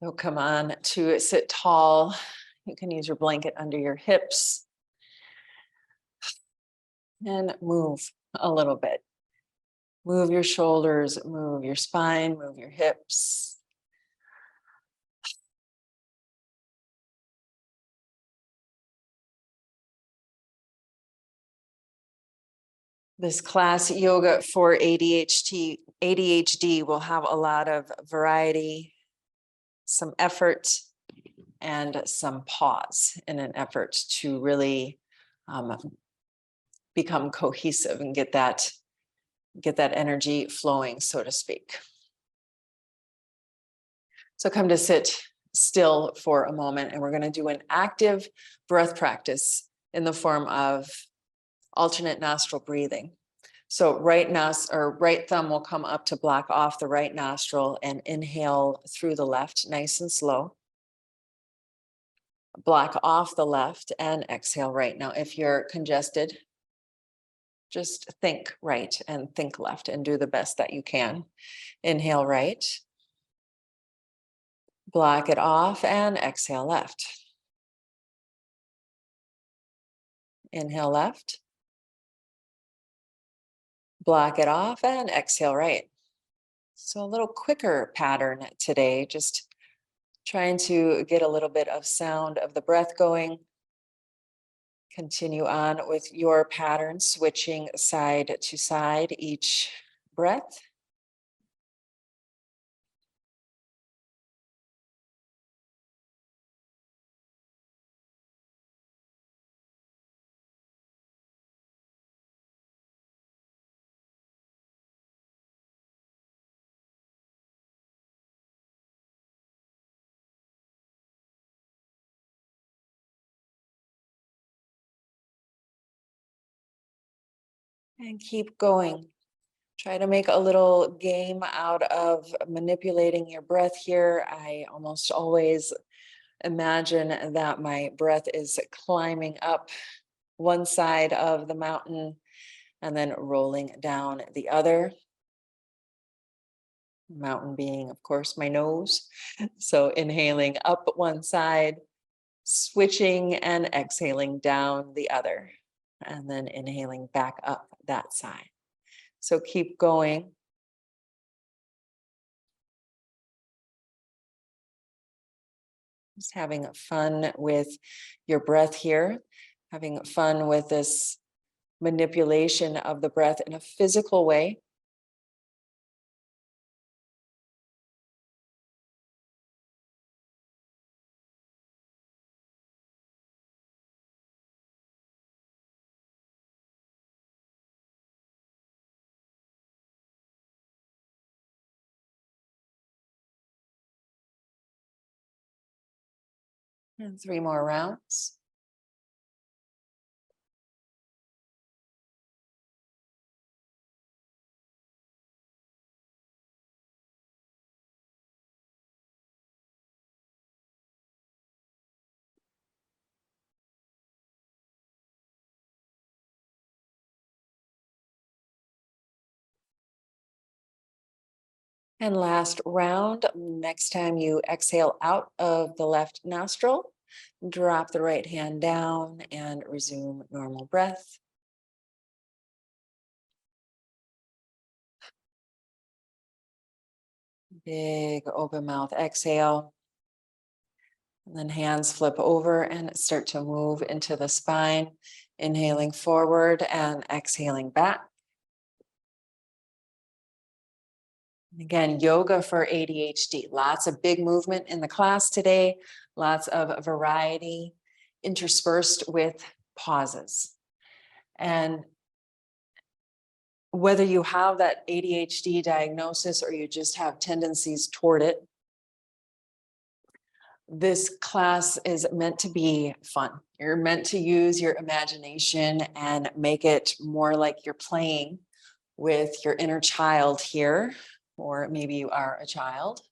So come on to sit tall. You can use your blanket under your hips and move a little bit. Move your shoulders, move your spine, move your hips. This class, Yoga for ADHD, will have a lot of variety, some effort, and some pause in an effort to really become cohesive and get that energy flowing, so to speak. So come to sit still for a moment, and we're going to do an active breath practice in the form of alternate nostril breathing. So right thumb will come up to block off the right nostril and inhale through the left, nice and slow. Block off the left and exhale right. Now, if you're congested, just think right and think left and do the best that you can. Inhale right. Block it off and exhale left. Inhale left. Block it off and exhale right. So a little quicker pattern today, just trying to get a little bit of sound of the breath going. Continue on with your pattern, switching side to side each breath. And keep going. Try to make a little game out of manipulating your breath here. I almost always imagine that my breath is climbing up one side of the mountain and then rolling down the other. Mountain being, of course, my nose. So inhaling up one side, switching and exhaling down the other, and then inhaling back up that side. So keep going. Just having fun with your breath here, having fun with this manipulation of the breath in a physical way. And 3 more rounds. And last round, next time you exhale out of the left nostril, drop the right hand down and resume normal breath. Big open mouth exhale. And then hands flip over and start to move into the spine, inhaling forward and exhaling back. Again, yoga for ADHD. Lots of big movement in the class today, lots of variety interspersed with pauses. And whether you have that ADHD diagnosis or you just have tendencies toward it, this class is meant to be fun. You're meant to use your imagination and make it more like you're playing with your inner child here, or maybe you are a child.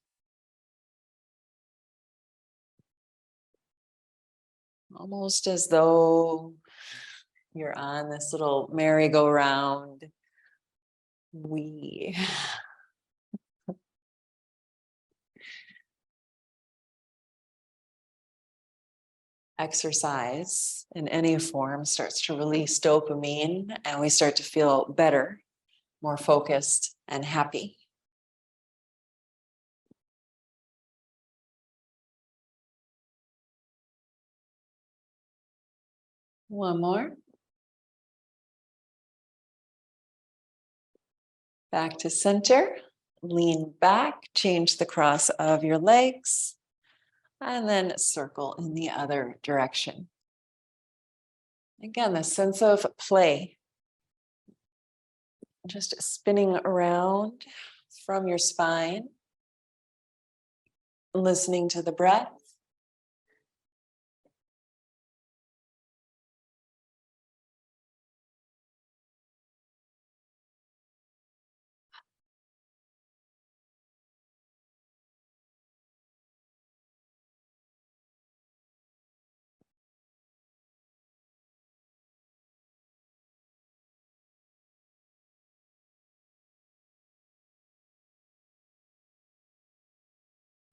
Almost as though you're on this little merry-go-round. Exercise in any form starts to release dopamine, and we start to feel better, more focused, and happy. One more. Back to center. Lean back, change the cross of your legs, and then circle in the other direction. Again, the sense of play. Just spinning around from your spine, listening to the breath.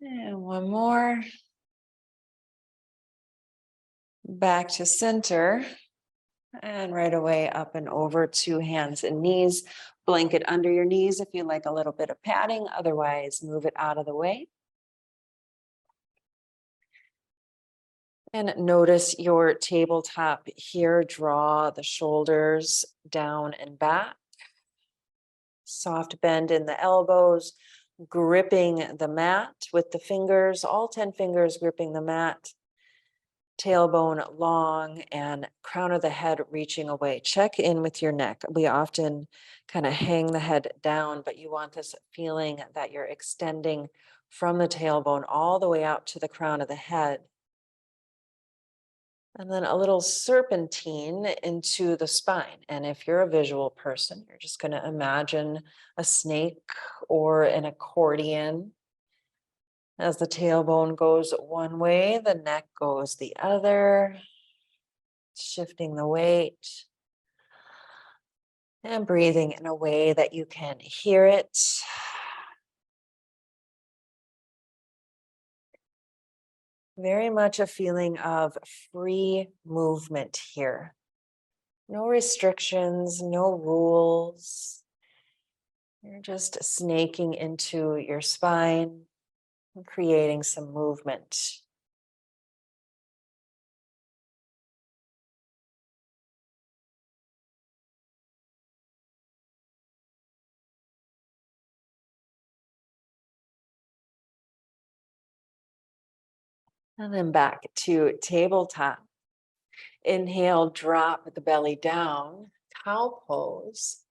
And one more. Back to center. And right away up and over to hands and knees. Blanket under your knees if you like a little bit of padding. Otherwise, move it out of the way. And notice your tabletop here. Draw the shoulders down and back. Soft bend in the elbows. Gripping the mat with the fingers, all 10 fingers gripping the mat. Tailbone long and crown of the head reaching away. Check in with your neck. We often kind of hang the head down, but you want this feeling that you're extending from the tailbone all the way out to the crown of the head. And then a little serpentine into the spine. And if you're a visual person, you're just going to imagine a snake or an accordion. As the tailbone goes one way, the neck goes the other, shifting the weight and breathing in a way that you can hear it. Very much a feeling of free movement here. No restrictions, no rules. You're just snaking into your spine, creating some movement. And then back to tabletop. Inhale, drop the belly down, cow pose.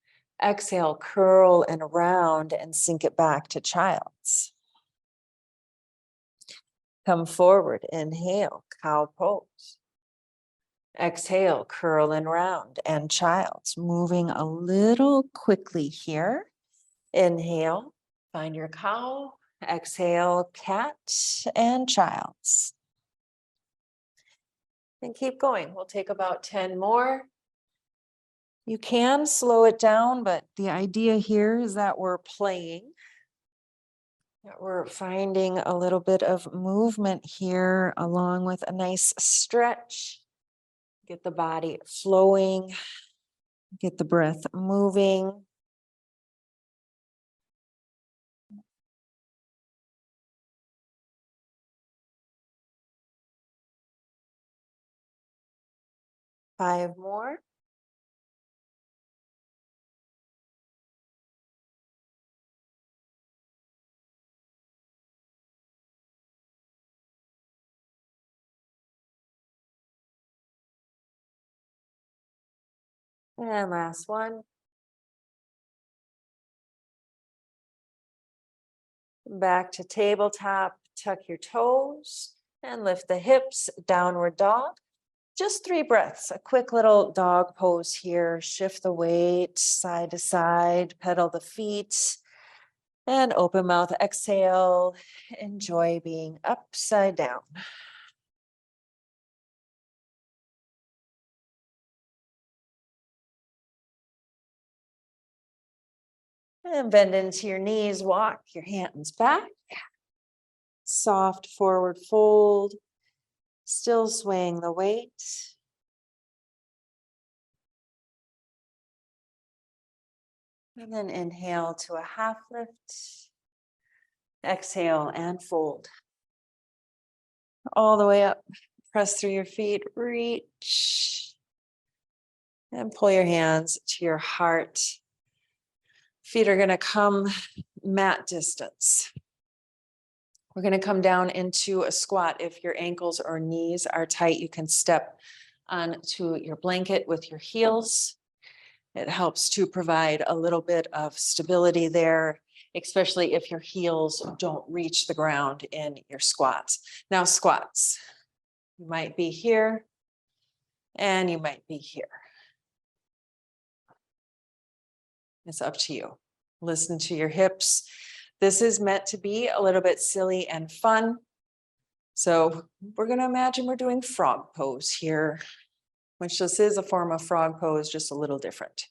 Exhale, curl and round and sink it back to child's. Come forward, inhale, cow pose. Exhale, curl and round and child's. Moving a little quickly here. Inhale, find your cow. Exhale, cat and child's. And keep going. We'll take about 10 more. You can slow it down, but the idea here is that we're playing. That we're finding a little bit of movement here along with a nice stretch. Get the body flowing, get the breath moving. Five more. And last one. Back to tabletop, tuck your toes and lift the hips, downward dog. Just 3 breaths, a quick little dog pose here. Shift the weight side to side, pedal the feet, and open mouth, exhale. Enjoy being upside down. And bend into your knees, walk your hands back. Soft forward fold. Still swaying the weight. And then inhale to a half lift. Exhale and fold. All the way up. Press through your feet, reach. And pull your hands to your heart. Feet are going to come mat distance. We're going to come down into a squat. If your ankles or knees are tight, you can step onto your blanket with your heels. It helps to provide a little bit of stability there, especially if your heels don't reach the ground in your squats. Now, squats. You might be here and you might be here. It's up to you. Listen to your hips. This is meant to be a little bit silly and fun. So we're going to imagine we're doing frog pose here, which this is a form of frog pose, just a little different.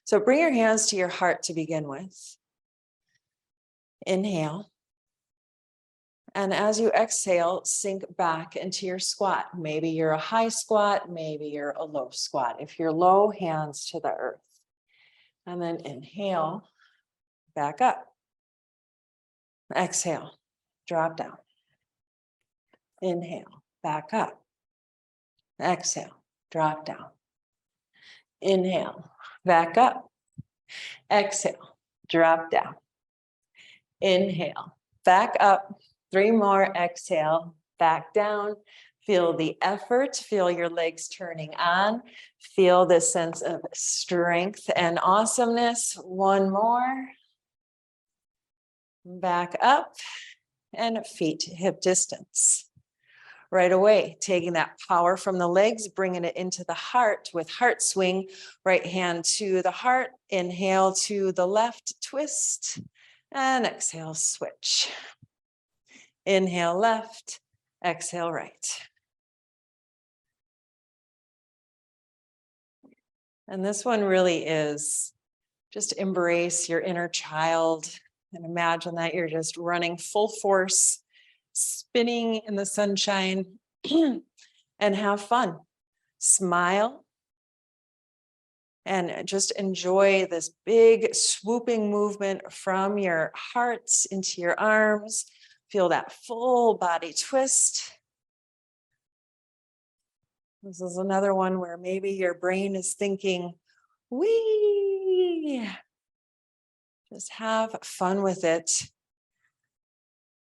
So bring your hands to your heart to begin with. Inhale. And as you exhale, sink back into your squat. Maybe you're a high squat, maybe you're a low squat. If you're low, hands to the earth. And then inhale, back up. Exhale, drop down. Inhale, back up. Exhale, drop down. Inhale, back up. Exhale, drop down. Inhale, back up. 3 more, exhale, back down. Feel the effort, feel your legs turning on. Feel this sense of strength and awesomeness. 1 more. Back up and feet to hip distance. Right away, taking that power from the legs, bringing it into the heart with heart swing. Right hand to the heart, inhale to the left, twist, and exhale, switch. Inhale left, exhale right. And this one really is just embrace your inner child and imagine that you're just running full force, spinning in the sunshine, and have fun. Smile and just enjoy this big swooping movement from your hearts into your arms. Feel that full body twist. This is another one where maybe your brain is thinking, wee. Just have fun with it.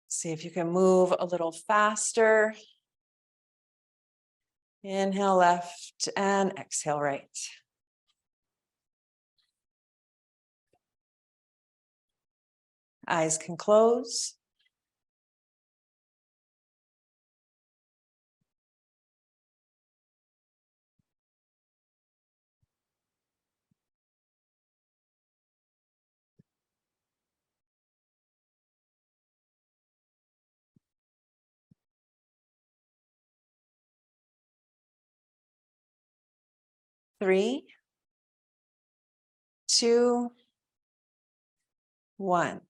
See if you can move a little faster. Inhale left and exhale right. Eyes can close. Three, two, one.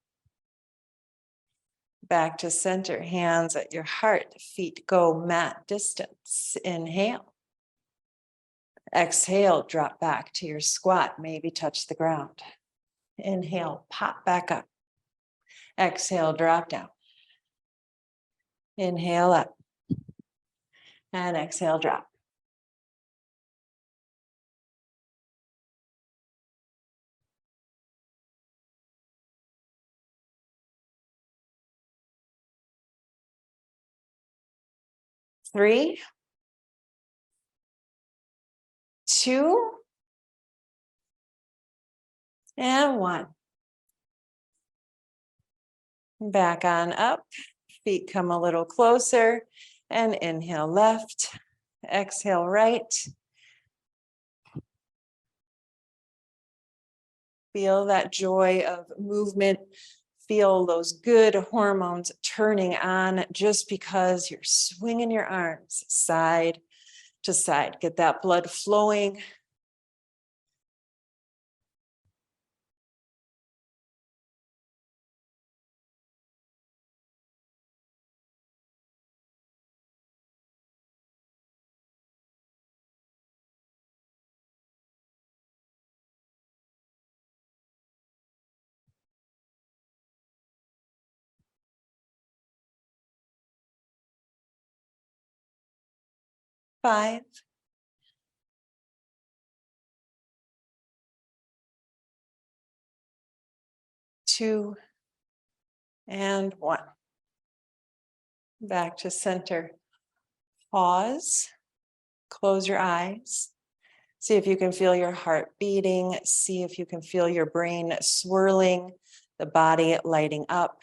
Back to center, hands at your heart, feet go mat distance. Inhale. Exhale, drop back to your squat, maybe touch the ground. Inhale, pop back up. Exhale, drop down. Inhale up. And exhale, drop. Three, two, and one. Back on up, feet come a little closer, and inhale left, exhale right. Feel that joy of movement. Feel those good hormones turning on just because you're swinging your arms side to side. Get that blood flowing. 5, 2, and 1. Back to center. Pause. Close your eyes. See if you can feel your heart beating. See if you can feel your brain swirling, the body lighting up.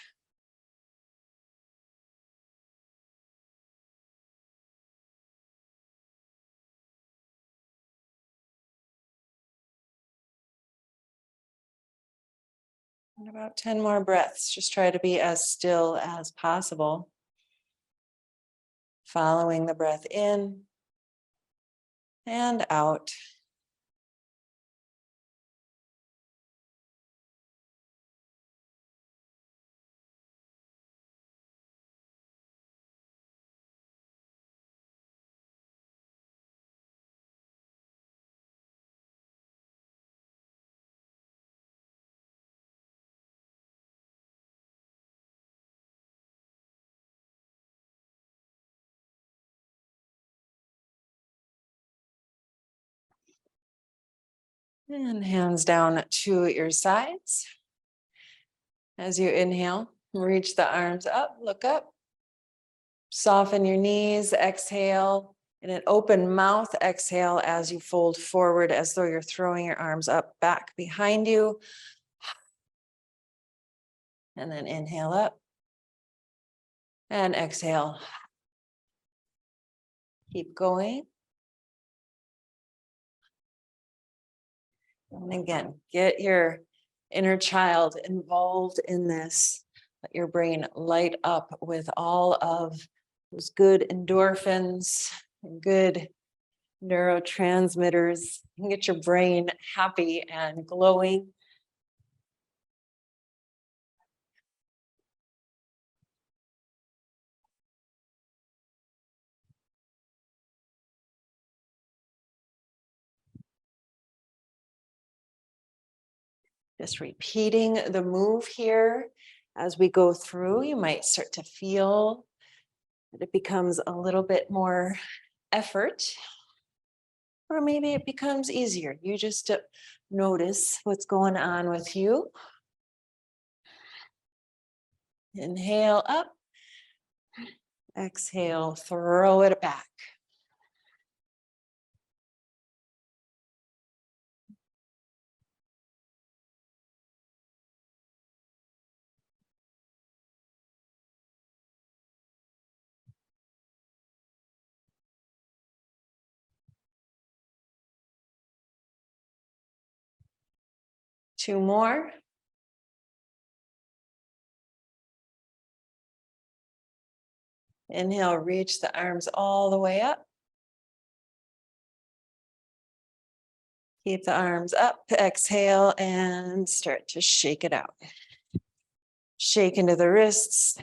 And about 10 more breaths. Just try to be as still as possible. Following the breath in and out. And hands down to your sides. As you inhale, reach the arms up, look up. Soften your knees, exhale. In an open mouth, exhale as you fold forward as though you're throwing your arms up back behind you. And then inhale up. And exhale. Keep going. And again, get your inner child involved in this. Let your brain light up with all of those good endorphins and good neurotransmitters. You can get your brain happy and glowing. Just repeating the move here as we go through. You might start to feel that it becomes a little bit more effort, or maybe it becomes easier. You just notice what's going on with you. Inhale up. Exhale, throw it back. Two more. Inhale, reach the arms all the way up. Keep the arms up. Exhale and start to shake it out. Shake into the wrists.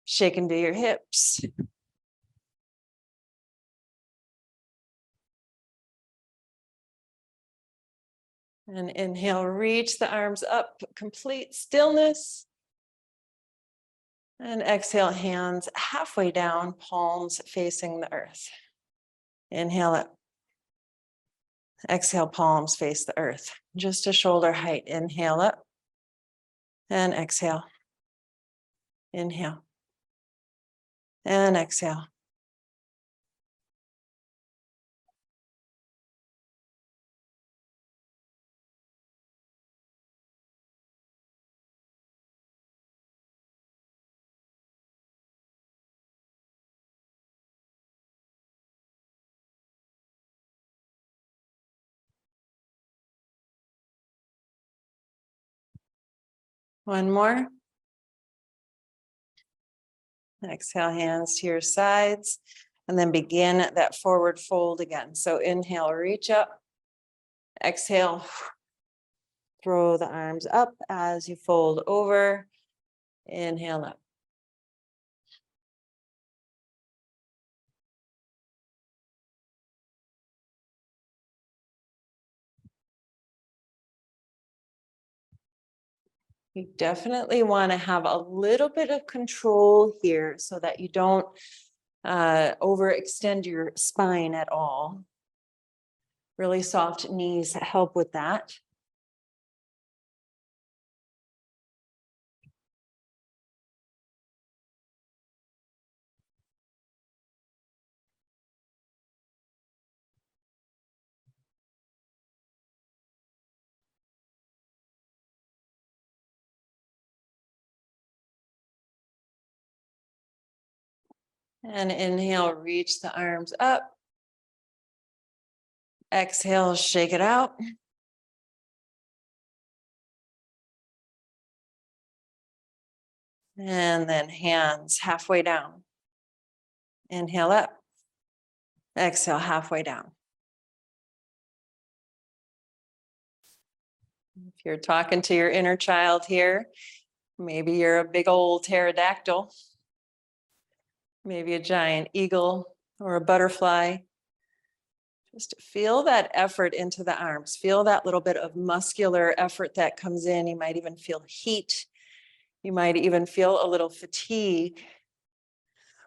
Shake into your hips. And inhale, reach the arms up, complete stillness. And exhale, hands halfway down, palms facing the earth. Inhale up. Exhale, palms face the earth. Just a shoulder height. Inhale up. And exhale. Inhale. And exhale. One more. Exhale, hands to your sides, and then begin that forward fold again. So inhale, reach up. Exhale, throw the arms up as you fold over. Inhale up. You definitely want to have a little bit of control here so that you don't overextend your spine at all. Really soft knees help with that. And inhale, reach the arms up. Exhale, shake it out. And then hands halfway down. Inhale up. Exhale, halfway down. If you're talking to your inner child here, maybe you're a big old pterodactyl, maybe a giant eagle or a butterfly. Just feel that effort into the arms. Feel that little bit of muscular effort that comes in. You might even feel heat. You might even feel a little fatigue.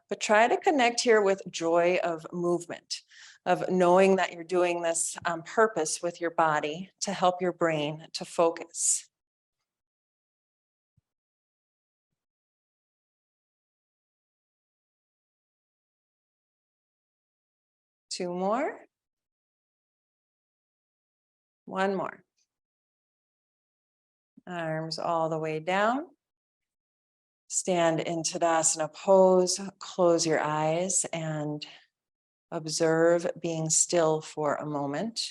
But try to connect here with joy of movement, of knowing that you're doing this on purpose with your body to help your brain to focus. Two more. One more. Arms all the way down. Stand in Tadasana pose, close your eyes and observe being still for a moment.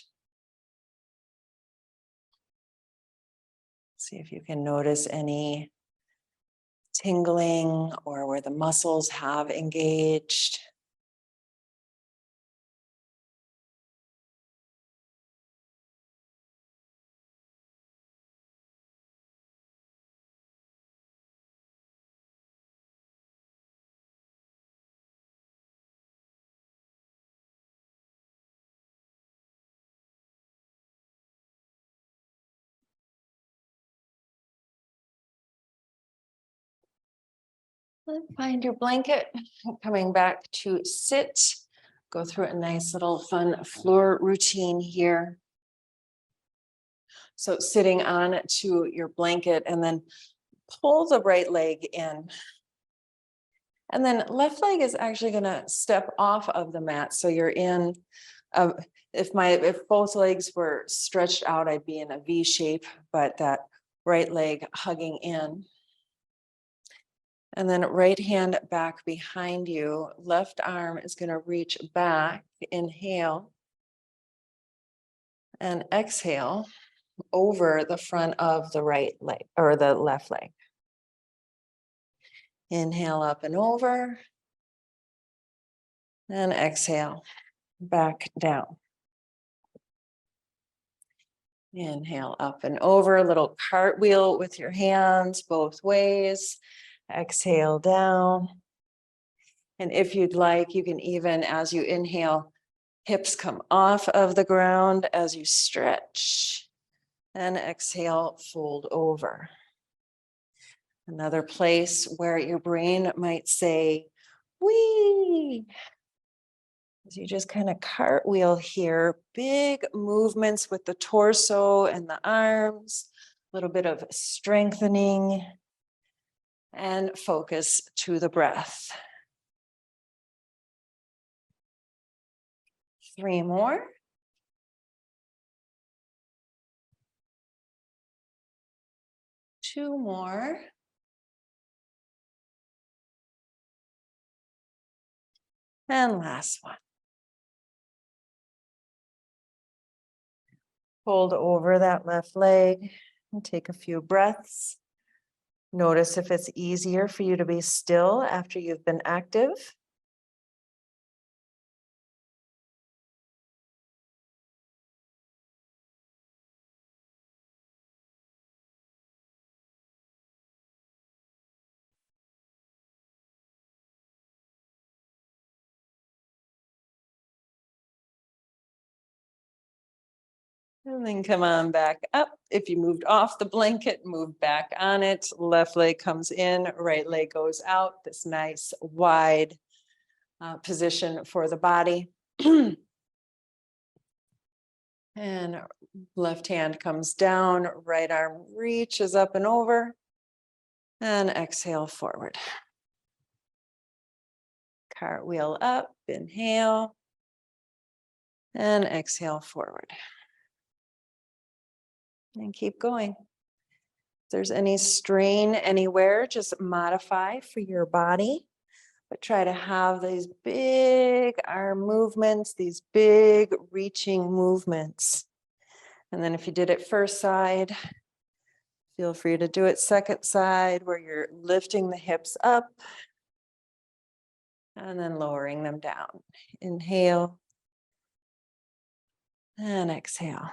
See if you can notice any tingling or where the muscles have engaged. Find your blanket, coming back to sit. Go through a nice little fun floor routine here. So sitting on to your blanket and then pull the right leg in. And then left leg is actually going to step off of the mat. So you're in, if both legs were stretched out, I'd be in a V shape, but that right leg hugging in. And then right hand back behind you, left arm is going to reach back, inhale, and exhale over the front of the right leg or the left leg. Inhale up and over, and exhale back down. Inhale up and over, a little cartwheel with your hands both ways. Exhale down. And if you'd like, you can even, as you inhale, hips come off of the ground as you stretch. And exhale, fold over. Another place where your brain might say, wee. As you just kind of cartwheel here, big movements with the torso and the arms, a little bit of strengthening, and focus to the breath. 3 more. Two more. And last one. Fold over that left leg and take a few breaths. Notice if it's easier for you to be still after you've been active. And then come on back up. If you moved off the blanket, move back on it. Left leg comes in, right leg goes out. This nice wide position for the body. And left hand comes down, right arm reaches up and over, and exhale forward. Cartwheel up, inhale, and exhale forward. And keep going. If there's any strain anywhere, just modify for your body. But try to have these big arm movements, these big reaching movements. And then if you did it first side, feel free to do it second side where you're lifting the hips up and then lowering them down. Inhale and exhale.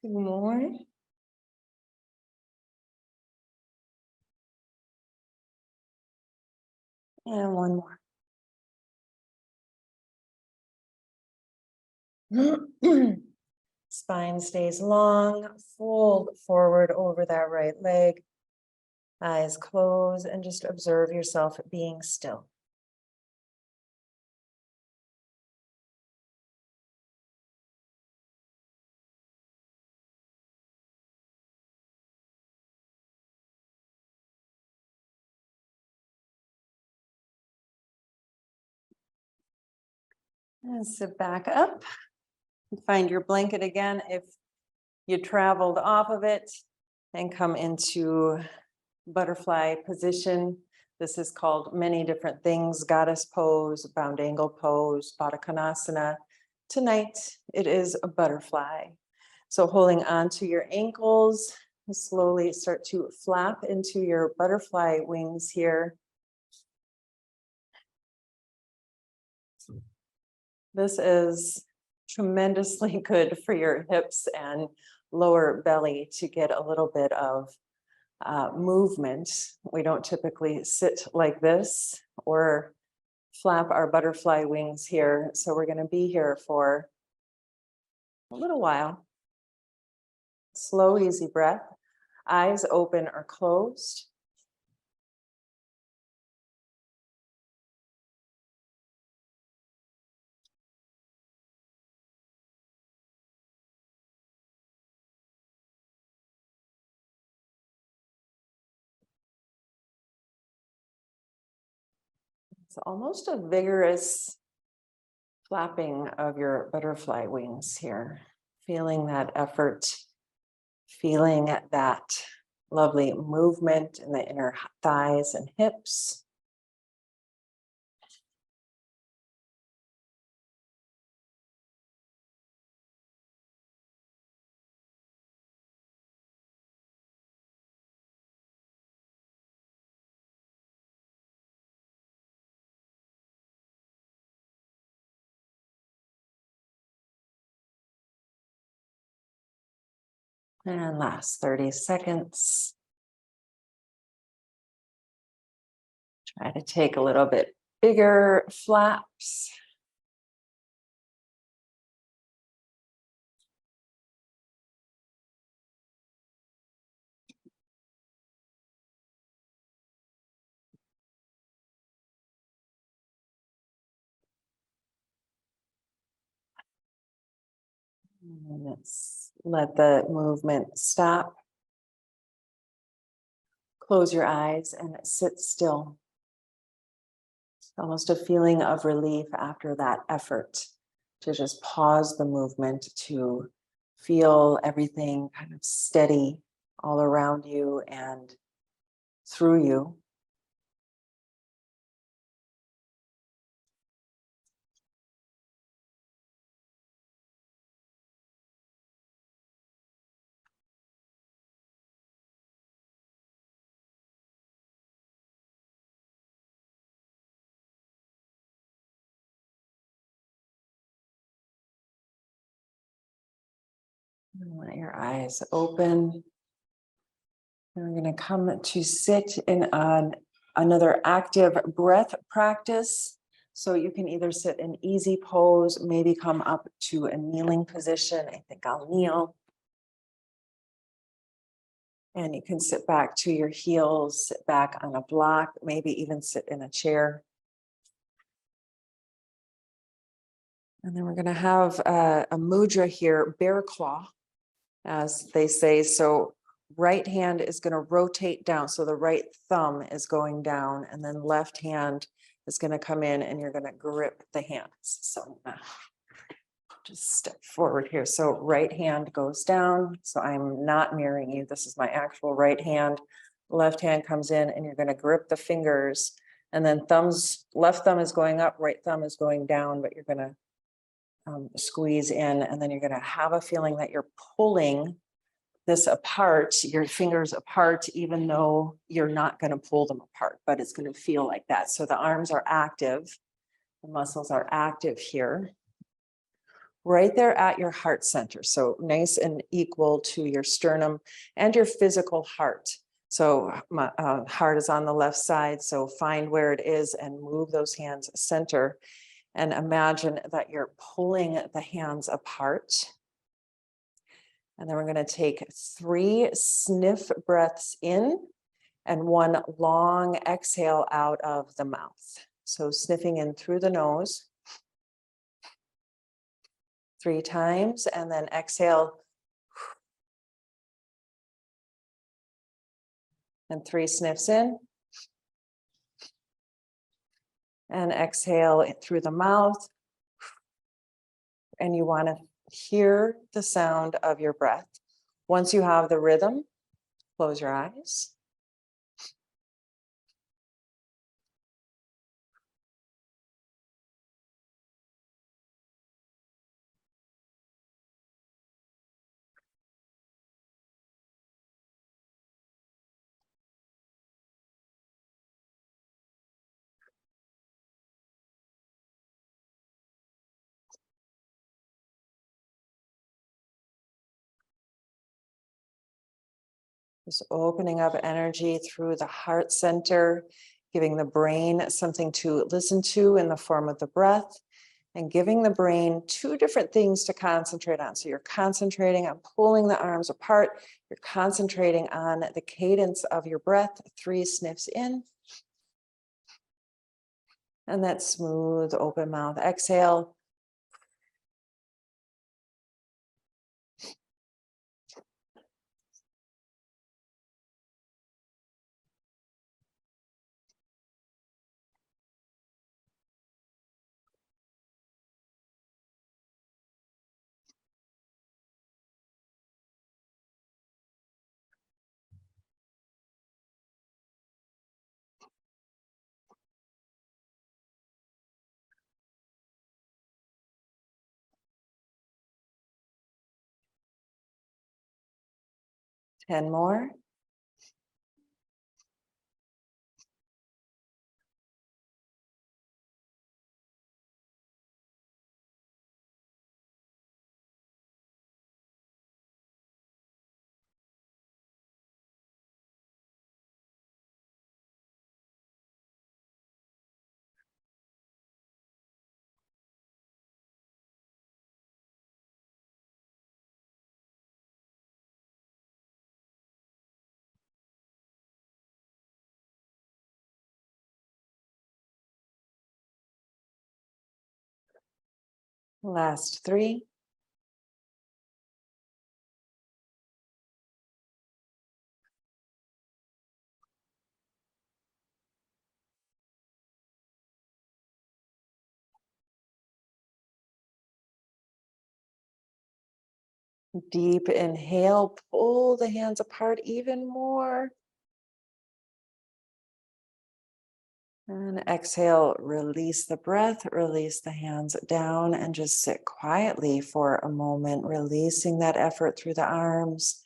Two more. And one more. Spine stays long, fold forward over that right leg. Eyes closed and just observe yourself being still. And sit back up. Find your blanket again if you traveled off of it, and come into butterfly position. This is called many different things: goddess pose, bound angle pose, Baddha Konasana. Tonight, it is a butterfly. So holding on to your ankles, slowly start to flap into your butterfly wings here. This is tremendously good for your hips and lower belly to get a little bit of movement. We don't typically sit like this or flap our butterfly wings here. So we're going to be here for a little while. Slow, easy breath. Eyes open or closed. It's almost a vigorous flapping of your butterfly wings here. Feeling that effort, feeling that lovely movement in the inner thighs and hips. And last 30 seconds. Try to take a little bit bigger flaps. And let's let the movement stop. Close your eyes and sit still. Almost a feeling of relief after that effort to just pause the movement, to feel everything kind of steady all around you and through you. And let your eyes open. We're going to come to sit in another active breath practice. So you can either sit in easy pose, maybe come up to a kneeling position. I think I'll kneel. And you can sit back to your heels, sit back on a block, maybe even sit in a chair. And then we're going to have a mudra here, bear claw, as they say. So right hand is going to rotate down. So the right thumb is going down, and then left hand is going to come in, and you're going to grip the hands. So just step forward here. So right hand goes down. So I'm not mirroring you. This is my actual right hand. Left hand comes in, and you're going to grip the fingers. And then left thumb is going up, right thumb is going down, but you're going to squeeze in, and then you're going to have a feeling that you're pulling this apart, your fingers apart, even though you're not going to pull them apart, but it's going to feel like that. So the arms are active, the muscles are active here, right there at your heart center. So nice and equal to your sternum and your physical heart. So my heart is on the left side. So find where it is and move those hands center. And imagine that you're pulling the hands apart. And then we're going to take 3 sniff breaths in and 1 long exhale out of the mouth. So sniffing in through the nose 3 times, and then exhale. And 3 sniffs in. And exhale through the mouth. And you want to hear the sound of your breath. Once you have the rhythm, close your eyes. Just opening up energy through the heart center, giving the brain something to listen to in the form of the breath, and giving the brain 2 different things to concentrate on. So you're concentrating on pulling the arms apart. You're concentrating on the cadence of your breath, 3 sniffs in. And that smooth open mouth exhale. Ten more. Last 3. Deep inhale, pull the hands apart even more. And exhale, release the breath, release the hands down, and just sit quietly for a moment, releasing that effort through the arms.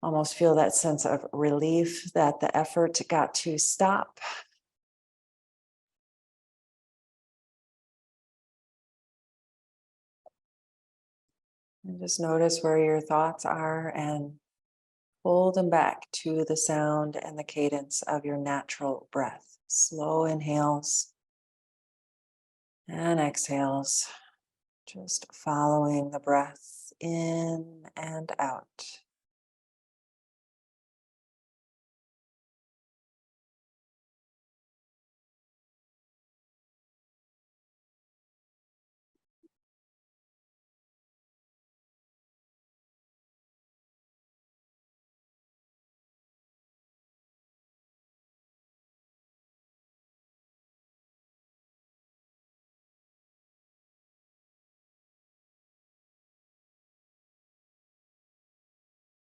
Almost feel that sense of relief that the effort got to stop. And just notice where your thoughts are and Pull them back to the sound and the cadence of your natural breath. Slow inhales and exhales. Just following the breath in and out.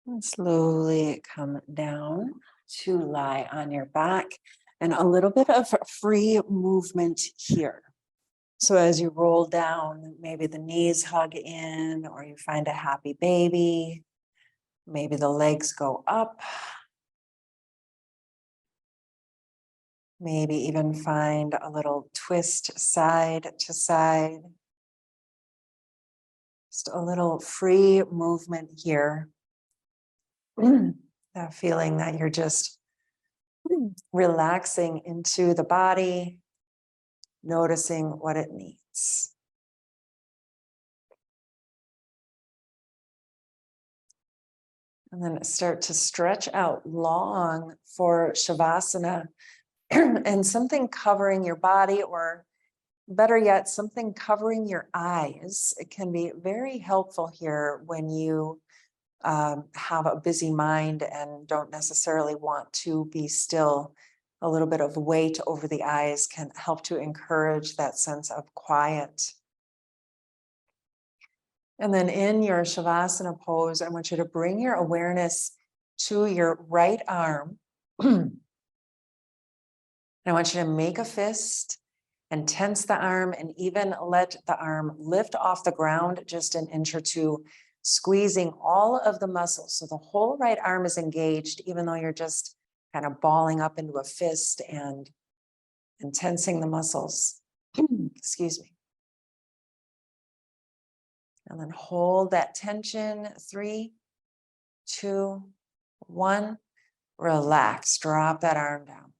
And slowly come down to lie on your back, and a little bit of free movement here. So as you roll down, maybe the knees hug in, or you find a happy baby. Maybe the legs go up. Maybe even find a little twist side to side. Just a little free movement here. That feeling that you're just relaxing into the body, noticing what it needs. And then start to stretch out long for Savasana and something covering your body, or better yet, something covering your eyes. It can be very helpful here when you have a busy mind and don't necessarily want to be still. A little bit of weight over the eyes can help to encourage that sense of quiet. And then in your Shavasana pose, I want you to bring your awareness to your right arm. And I want you to make a fist and tense the arm, and even let the arm lift off the ground just an inch or two, squeezing all of the muscles. So the whole right arm is engaged, even though you're just kind of balling up into a fist and tensing the muscles. Excuse me. And then hold that tension. 3, 2, 1. Relax. Drop that arm down.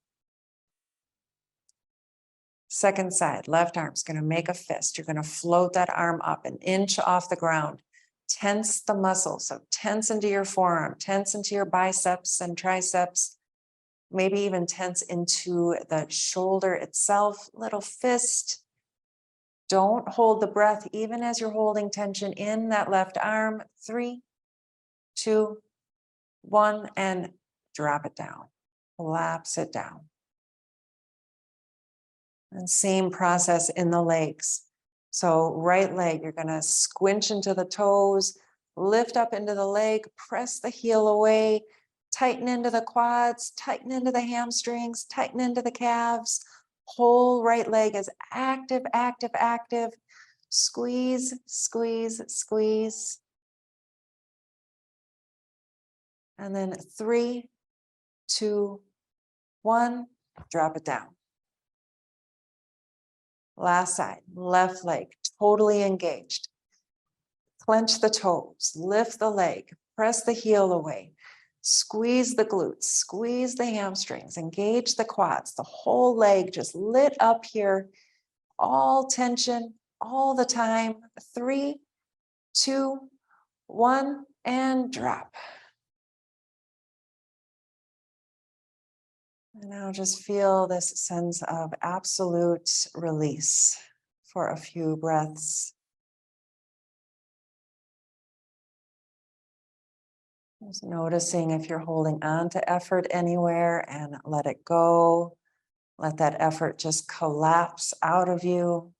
Second side, left arm's going to make a fist. You're going to float that arm up an inch off the ground. Tense the muscles. So tense into your forearm, tense into your biceps and triceps. Maybe even tense into the shoulder itself. Little fist. Don't hold the breath even as you're holding tension in that left arm. 3, 2, 1, and drop it down. Collapse it down. And same process in the legs. So right leg, you're going to squinch into the toes, lift up into the leg, press the heel away, tighten into the quads, tighten into the hamstrings, tighten into the calves. Whole right leg is active, active, active. Squeeze, squeeze, squeeze. And then 3, 2, 1, drop it down. Last side, left leg, totally engaged. Clench the toes, lift the leg, press the heel away, squeeze the glutes, squeeze the hamstrings, engage the quads, the whole leg just lit up here, all tension, all the time. 3, 2, 1, and drop. And now just feel this sense of absolute release for a few breaths. Just noticing if you're holding on to effort anywhere, and let it go. Let that effort just collapse out of you.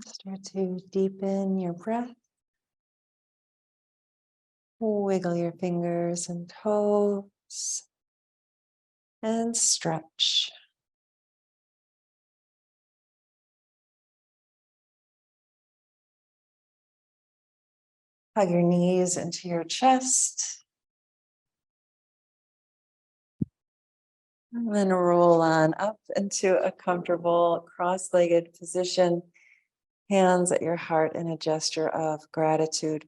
Start to deepen your breath. Wiggle your fingers and toes and stretch. Hug your knees into your chest. And then roll on up into a comfortable cross-legged position. Hands at your heart in a gesture of gratitude.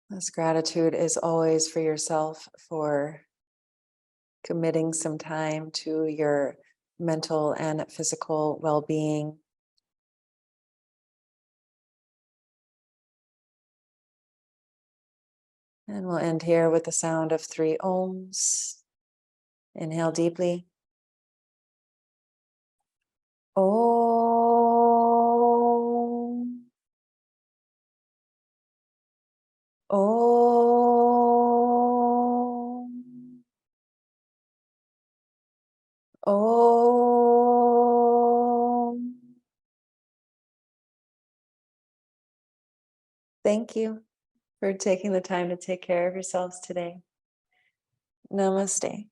This gratitude is always for yourself for committing some time to your mental and physical well-being. And we'll end here with the sound of 3 ohms. Inhale deeply. Om. Om. Om. Thank you for taking the time to take care of yourselves today. Namaste.